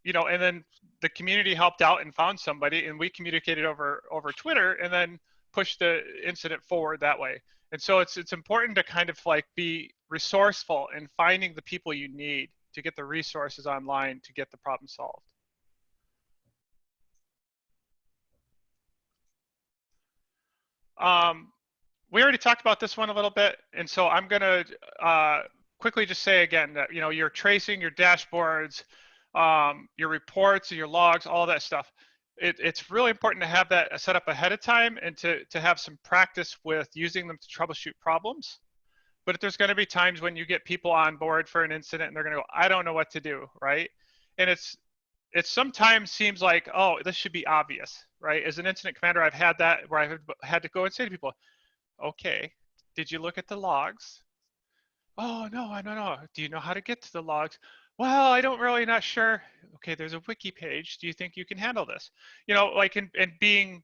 you know, and then the community helped out and found somebody, and we communicated over Twitter and then pushed the incident forward that way. And so it's important to kind of like be resourceful in finding the people you need to get the resources online to get the problem solved. We already talked about this one a little bit, and so I'm going to quickly just say again that, you know, your tracing, your dashboards, your reports, your logs, all that stuff. It's really important to have that set up ahead of time and to have some practice with using them to troubleshoot problems. But there's going to be times when you get people on board for an incident and they're going to go, I don't know what to do, right? And it sometimes seems like, oh, this should be obvious, right? As an incident commander, I've had that where I've had to go and say to people, okay, did you look at the logs? Oh, no, I don't know. Do you know how to get to the logs? Well, I don't really, not sure. Okay, there's a wiki page. Do you think you can handle this? You know, like in being,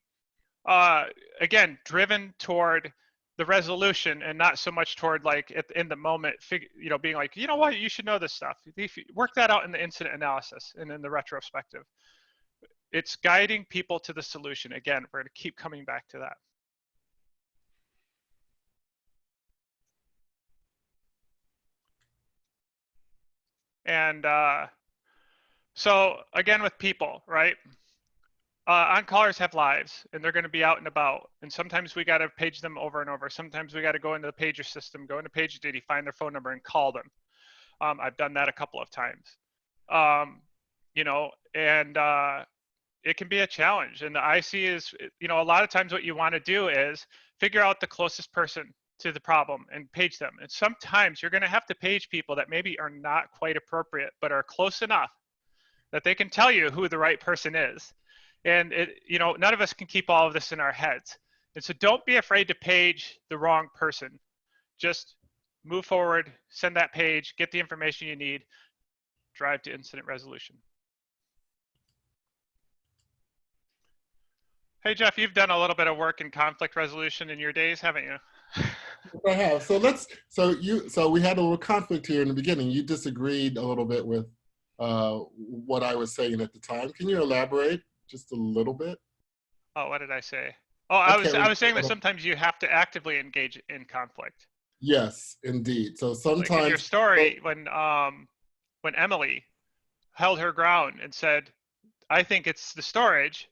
again, driven toward the resolution and not so much toward like in the moment, you know, being like, you know what, you should know this stuff. If you work that out in the incident analysis and in the retrospective. It's guiding people to the solution. Again, we're going to keep coming back to that. And so again, with people, right? On-callers have lives and they're going to be out and about. And sometimes we got to page them over and over. Sometimes we got to go into the pager system, go into PagerDuty, find their phone number and call them. I've done that a couple of times. You know, and it can be a challenge. And the IC is, you know, a lot of times what you want to do is figure out the closest person to the problem and page them. And sometimes you're going to have to page people that maybe are not quite appropriate, but are close enough that they can tell you who the right person is. And you know, none of us can keep all of this in our heads. And so don't be afraid to page the wrong person. Just move forward, send that page, get the information you need, drive to incident resolution. Hey, Geoff, you've done a little bit of work in conflict resolution in your days, haven't you? I have. So we had a little conflict here in the beginning. You disagreed a little bit with what I was saying at the time. Can you elaborate just a little bit? Oh, what did I say? Oh, I was saying that sometimes you have to actively engage in conflict. Yes, indeed. So sometimes like in your story, when Emily held her ground and said, I think it's the storage,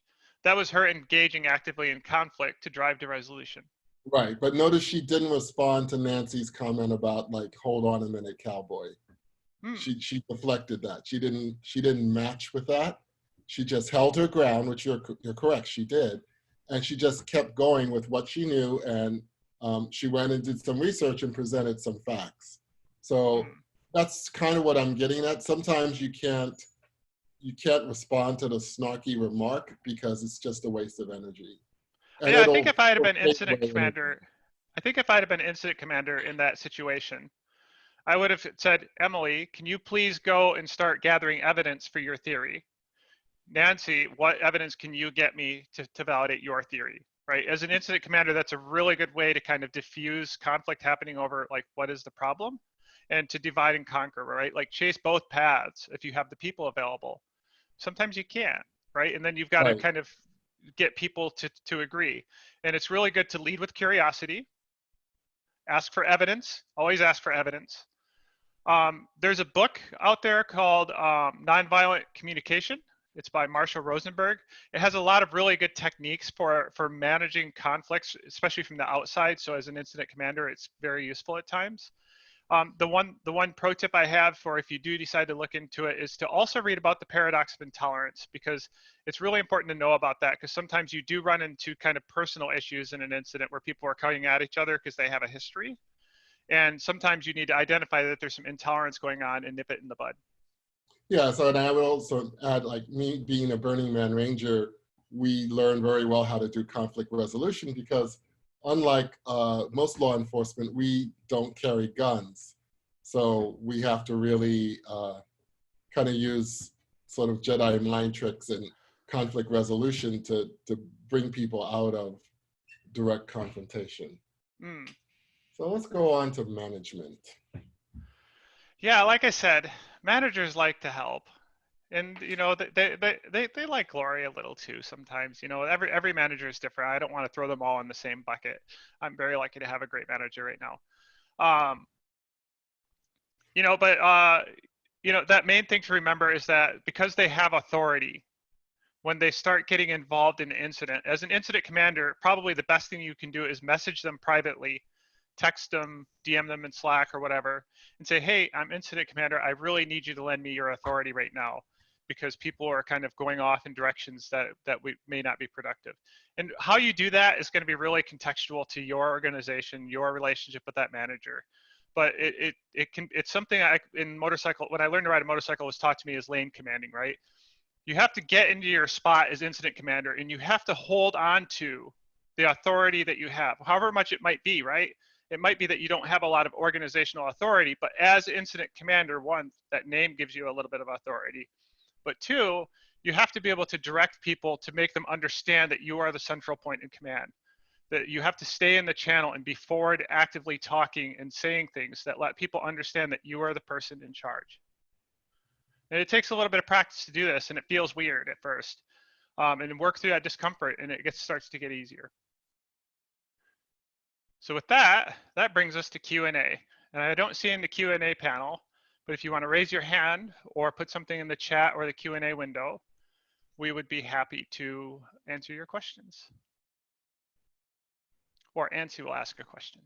that was her engaging actively in conflict to drive to resolution. Right, but notice she didn't respond to Nancy's comment about like, hold on a minute, cowboy. She deflected that. She didn't match with that. She just held her ground, which you're correct, she did. And she just kept going with what she knew, and she went and did some research and presented some facts. So that's kind of what I'm getting at. Sometimes you can't respond to the snarky remark because it's just a waste of energy. And yeah, I think if I had been incident commander, in that situation, I would have said, Emily, can you please go and start gathering evidence for your theory? Nancy, what evidence can you get me to validate your theory? Right? As an incident commander, that's a really good way to kind of diffuse conflict happening over like, what is the problem? And to divide and conquer, right? Like chase both paths if you have the people available. Sometimes you can't, right? And then you've got to kind of get people to agree. And it's really good to lead with curiosity, ask for evidence, always ask for evidence. There's a book out there called Nonviolent Communication. It's by Marshall Rosenberg. It has a lot of really good techniques for managing conflicts, especially from the outside. So as an incident commander, it's very useful at times. The one pro tip I have for if you do decide to look into it is to also read about the paradox of intolerance, because it's really important to know about that, because sometimes you do run into kind of personal issues in an incident where people are cutting at each other because they have a history. And sometimes you need to identify that there's some intolerance going on and nip it in the bud. Yeah, so and I would also add, like me being a Burning Man Ranger, we learned very well how to do conflict resolution because unlike most law enforcement, we don't carry guns. So we have to really kind of use sort of Jedi mind tricks and conflict resolution to bring people out of direct confrontation. So let's go on to management. Yeah, like I said, managers like to help. And you know, they like glory a little too sometimes. You know, every manager is different. I don't want to throw them all in the same bucket. I'm very lucky to have a great manager right now. You know, but you know, that main thing to remember is that because they have authority, when they start getting involved in an incident, as an incident commander, probably the best thing you can do is message them privately, text them, DM them in Slack or whatever, and say, hey, I'm incident commander. I really need you to lend me your authority right now. because people are kind of going off in directions that we may not be productive. And how you do that is going to be really contextual to your organization, your relationship with that manager. But it's something when I learned to ride a motorcycle, was taught to me as lane commanding, right? You have to get into your spot as incident commander, and you have to hold on to the authority that you have, however much it might be, right? It might be that you don't have a lot of organizational authority, but as incident commander, one, that name gives you a little bit of authority. But two, you have to be able to direct people to make them understand that you are the central point in command, that you have to stay in the channel and be forward, actively talking and saying things that let people understand that you are the person in charge. And it takes a little bit of practice to do this, and it feels weird at first. And work through that discomfort, and it starts to get easier. So with that brings us to Q&A. And I don't see in the Q&A panel, but if you want to raise your hand or put something in the chat or the Q&A window, we would be happy to answer your questions. Or Ansi will ask a question.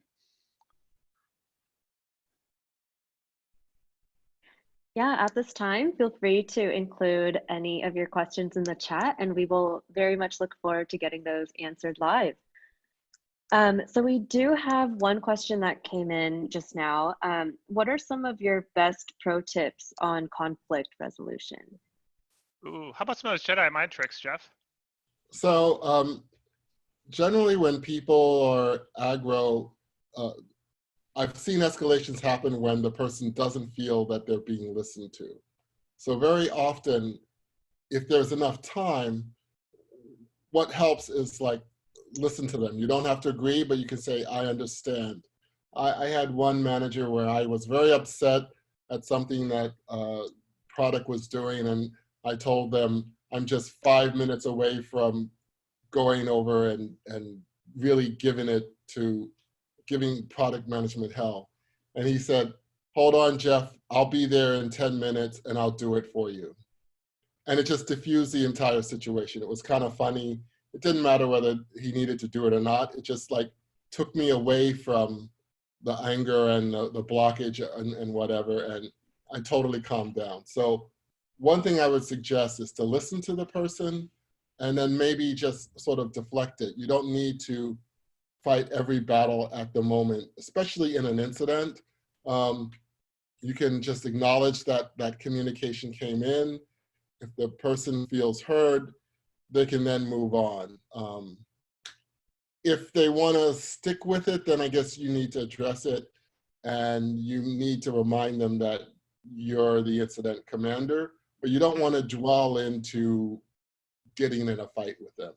Yeah, at this time, feel free to include any of your questions in the chat, and we will very much look forward to getting those answered live. So we do have one question that came in just now. What are some of your best pro tips on conflict resolution? Ooh, how about some of those Jedi mind tricks, Geoff? So generally when people are aggro, I've seen escalations happen when the person doesn't feel that they're being listened to. So very often, if there's enough time, what helps is like, listen to them. You don't have to agree, but you can say, I understand. I had one manager where I was very upset at something that product was doing, and I told them, I'm just 5 minutes away from going over and really giving product management hell. And he said, hold on, Geoff, I'll be there in 10 minutes and I'll do it for you. And it just diffused the entire situation. It was kind of funny. It didn't matter whether he needed to do it or not. It just like took me away from the anger and the blockage and whatever. And I totally calmed down. So one thing I would suggest is to listen to the person and then maybe just sort of deflect it. You don't need to fight every battle at the moment, especially in an incident. You can just acknowledge that that communication came in. If the person feels heard, they can then move on. If they want to stick with it, then I guess you need to address it, and you need to remind them that you're the incident commander, but you don't want to dwell into getting in a fight with them.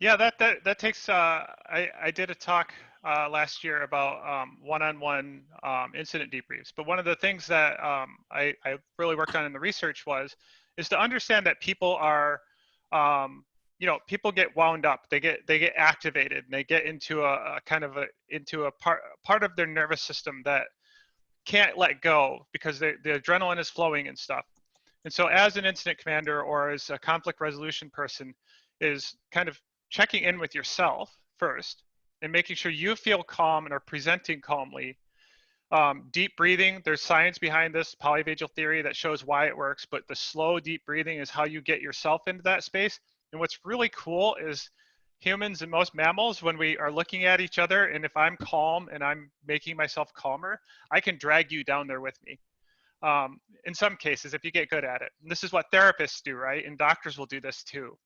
Yeah, that takes. I did a talk last year about one-on-one incident debriefs. But one of the things that I really worked on in the research is to understand that people are, people get wound up. They get activated, and they get into a part of their nervous system that can't let go because the adrenaline is flowing and stuff. And so, as an incident commander or as a conflict resolution person, is kind of checking in with yourself first and making sure you feel calm and are presenting calmly. Deep breathing, there's science behind this, polyvagal theory that shows why it works, but the slow, deep breathing is how you get yourself into that space. And what's really cool is humans and most mammals, when we are looking at each other, and if I'm calm and I'm making myself calmer, I can drag you down there with me. In some cases, if you get good at it. And this is what therapists do, right? And doctors will do this too.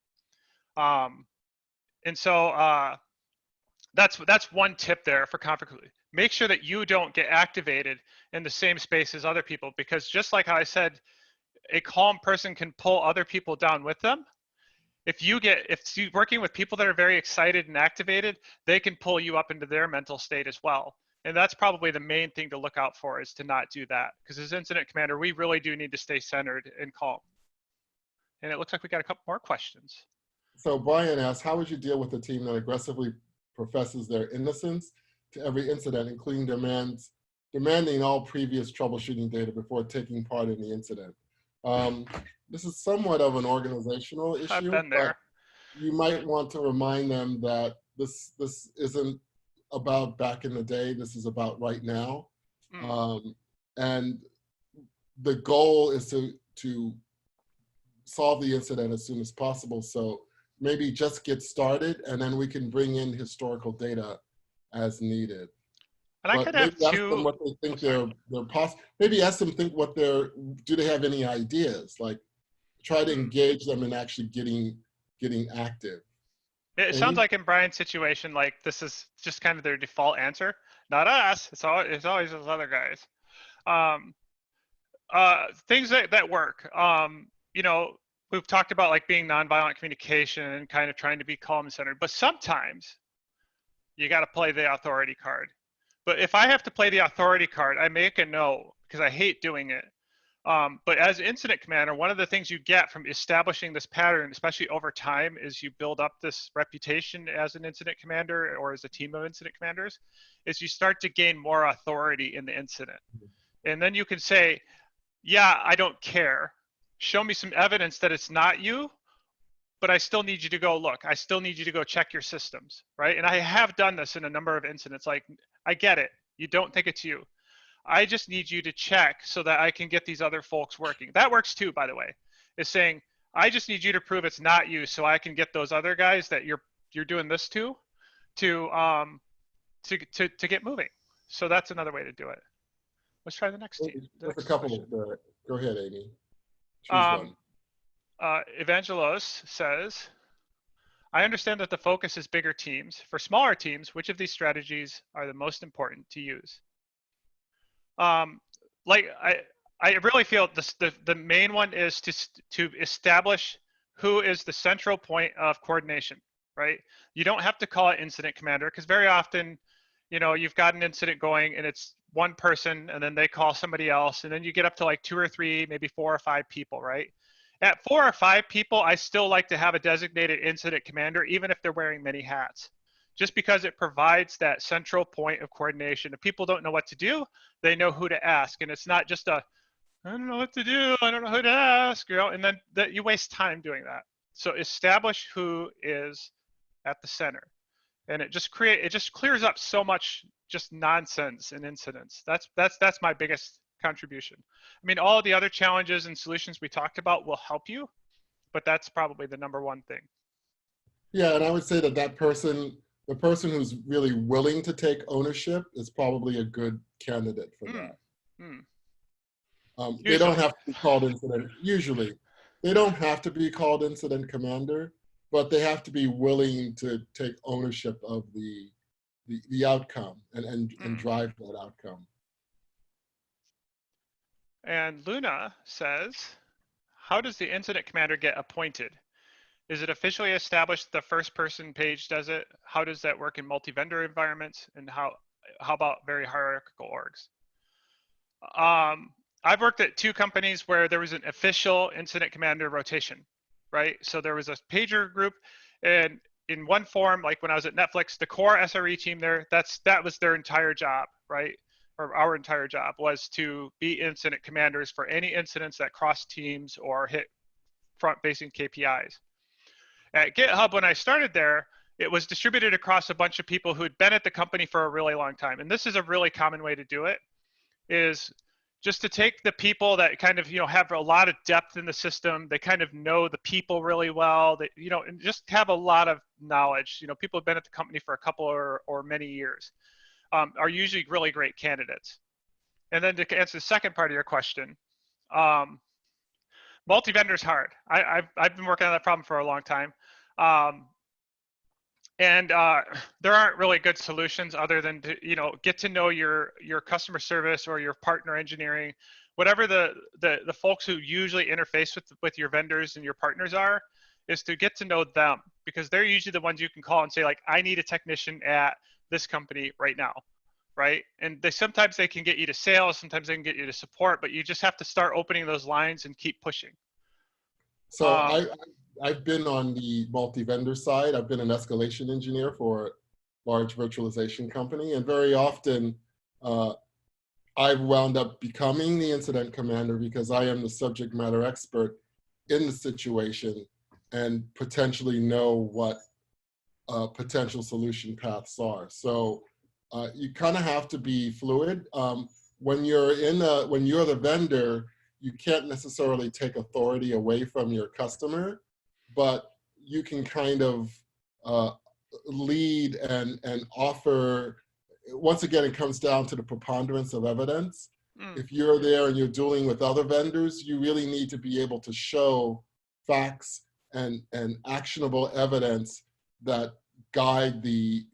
And so that's one tip there for conflict. Make sure that you don't get activated in the same space as other people, because just like how I said, a calm person can pull other people down with them. If you're working with people that are very excited and activated, they can pull you up into their mental state as well. And that's probably the main thing to look out for, is to not do that. Because as incident commander, we really do need to stay centered and calm. And it looks like we got a couple more questions. So Brian asks, how would you deal with a team that aggressively professes their innocence to every incident, including demanding all previous troubleshooting data before taking part in the incident? This is somewhat of an organizational issue. I've been there. But you might want to remind them that this isn't about back in the day. This is about right now. And the goal is to solve the incident as soon as possible. So maybe just get started, and then we can bring in historical data as needed. And I But could maybe have ask them two. what they think Sorry. they're possible. Maybe ask them think what they're, do they have any ideas? Like try to engage them in actually getting active. It Amy? sounds like in Brian's situation, like this is just kind of their default answer. Not us. It's always those other guys. Um, things that work. You know, we've talked about like being nonviolent communication and kind of trying to be calm and centered, but sometimes you got to play the authority card. But if I have to play the authority card, I make a no because I hate doing it. But as incident commander, one of the things you get from establishing this pattern, especially over time, is you build up this reputation as an incident commander or as a team of incident commanders, is you start to gain more authority in the incident. And then you can say, yeah, I don't care. Show me some evidence that it's not you, but I still need you to go look. I still need you to go check your systems, right? And I have done this in a number of incidents. Like, I get it. You don't think it's you. I just need you to check so that I can get these other folks working. That works too, by the way, is saying, I just need you to prove it's not you so I can get those other guys that you're doing this to get moving. So that's another way to do it. Let's try the next team. There's a couple of, go ahead, Amy. Choose one. Evangelos says, I understand that the focus is bigger teams. For smaller teams, which of these strategies are the most important to use? Like I really feel the main one is to establish who is the central point of coordination, right? You don't have to call it incident commander because very often, you know, you've got an incident going and it's one person and then they call somebody else and then you get up to like 2 or 3, maybe 4 or 5 people, right? At 4 or 5 people, I still like to have a designated incident commander, even if they're wearing many hats, just because it provides that central point of coordination. If people don't know what to do, they know who to ask. And it's not just I don't know what to do, I don't know who to ask, you know, and then that you waste time doing that. So establish who is at the center. And it just clears up so much just nonsense and incidents. That's my biggest contribution. I mean, all of the other challenges and solutions we talked about will help you, but that's probably the number one thing. Yeah, and I would say that the person who's really willing to take ownership is probably a good candidate for that. They don't have to be called incident, usually. They don't have to be called incident commander, but they have to be willing to take ownership of the outcome and drive that outcome. And Luna says, how does the incident commander get appointed? Is it officially established the first person page does it? How does that work in multi-vendor environments? And how about very hierarchical orgs? I've worked at 2 companies where there was an official incident commander rotation, right? So there was a pager group, and in one form, like when I was at Netflix, the core SRE team there, that was their entire job, right? Or our entire job was to be incident commanders for any incidents that cross teams or hit front-facing KPIs. At GitHub, when I started there, it was distributed across a bunch of people who had been at the company for a really long time. And this is a really common way to do it, is just to take the people that kind of, you know, have a lot of depth in the system. They kind of know the people really well, that, you know, and just have a lot of knowledge. You know, people have been at the company for a couple or many years, are usually really great candidates. And then to answer the second part of your question, multi-vendor is hard. I've been working on that problem for a long time. And there aren't really good solutions other than to, you know, get to know your customer service or your partner engineering, whatever the folks who usually interface with your vendors and your partners are, is to get to know them, because they're usually the ones you can call and say, like, I need a technician at this company right now, right? And sometimes they can get you to sales, sometimes they can get you to support, but you just have to start opening those lines and keep pushing. So I've been on the multi-vendor side. I've been an escalation engineer for a large virtualization company. And very often I've wound up becoming the incident commander because I am the subject matter expert in the situation and potentially know what potential solution paths are. So you kind of have to be fluid. When you're the vendor, you can't necessarily take authority away from your customer, but you can kind of lead and offer. Once again, it comes down to the preponderance of evidence. If you're there and you're dealing with other vendors, you really need to be able to show facts and actionable evidence that guide the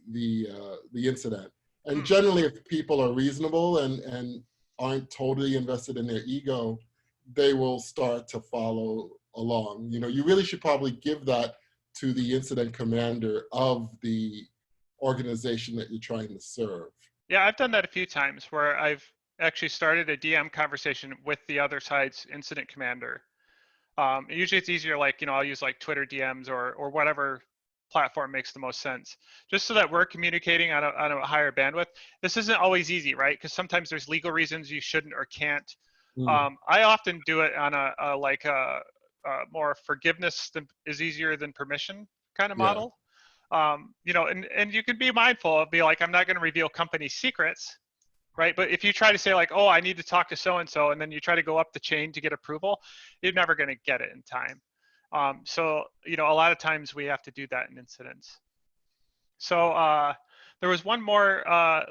incident. And generally, if people are reasonable and aren't totally invested in their ego, they will start to follow along. You know, you really should probably give that to the incident commander of the organization that you're trying to serve. Yeah, I've done that a few times where I've actually started a DM conversation with the other side's incident commander. Usually it's easier, like, you know, I'll use like Twitter DMs or whatever platform makes the most sense, just so that we're communicating on a higher bandwidth. This isn't always easy, right? Because sometimes there's legal reasons you shouldn't or can't. I often do it on a more forgiveness is easier than permission kind of model. You know, and you can be mindful of, be like, I'm not going to reveal company secrets, right? But if you try to say like, oh, I need to talk to so-and-so, and then you try to go up the chain to get approval, you're never going to get it in time. So, you know, a lot of times we have to do that in incidents. So there was one more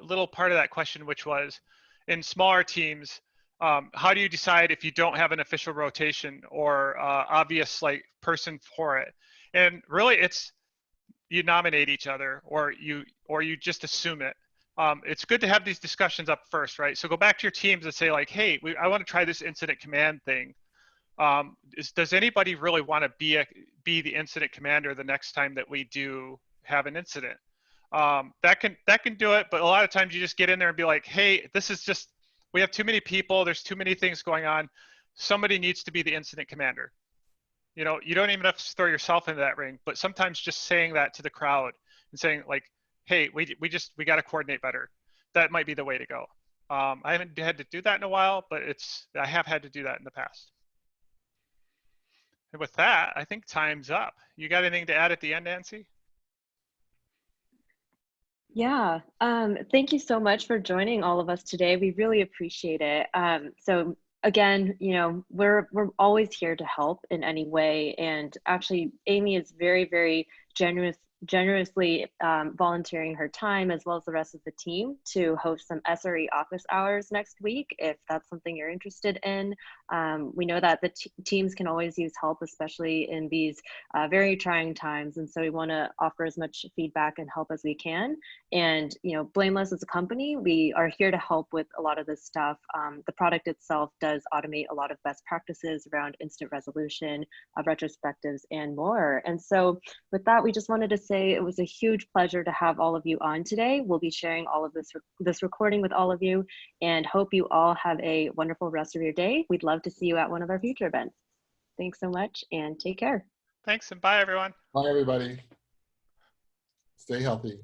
little part of that question, which was, in smaller teams, how do you decide if you don't have an official rotation or obvious like person for it? And really, it's, you nominate each other, or you just assume it. It's good to have these discussions up first, right? So go back to your teams and say like, hey, I want to try this incident command thing. Does anybody really want to be the incident commander the next time that we do have an incident? That can do it, but a lot of times you just get in there and be like, hey, this is just, we have too many people, there's too many things going on. Somebody needs to be the incident commander. You know, you don't even have to throw yourself into that ring, but sometimes just saying that to the crowd and saying like, hey, we got to coordinate better. That might be the way to go. I haven't had to do that in a while, but I have had to do that in the past. And with that, I think time's up. You got anything to add at the end, Nancy? Yeah, thank you so much for joining all of us today. We really appreciate it. So again, you know, we're always here to help in any way. And actually, Amy is very, very generously volunteering her time, as well as the rest of the team, to host some SRE office hours next week, if that's something you're interested in. We know that the teams can always use help, especially in these very trying times. And so we want to offer as much feedback and help as we can. And, you know, Blameless as a company, we are here to help with a lot of this stuff. The product itself does automate a lot of best practices around instant resolution, retrospectives, and more. And so with that, we just wanted to say it was a huge pleasure to have all of you on today. We'll be sharing all of this recording with all of you, and hope you all have a wonderful rest of your day. We'd love to see you at one of our future events. Thanks so much, and take care. Thanks, and bye, everyone. Bye, everybody. Stay healthy.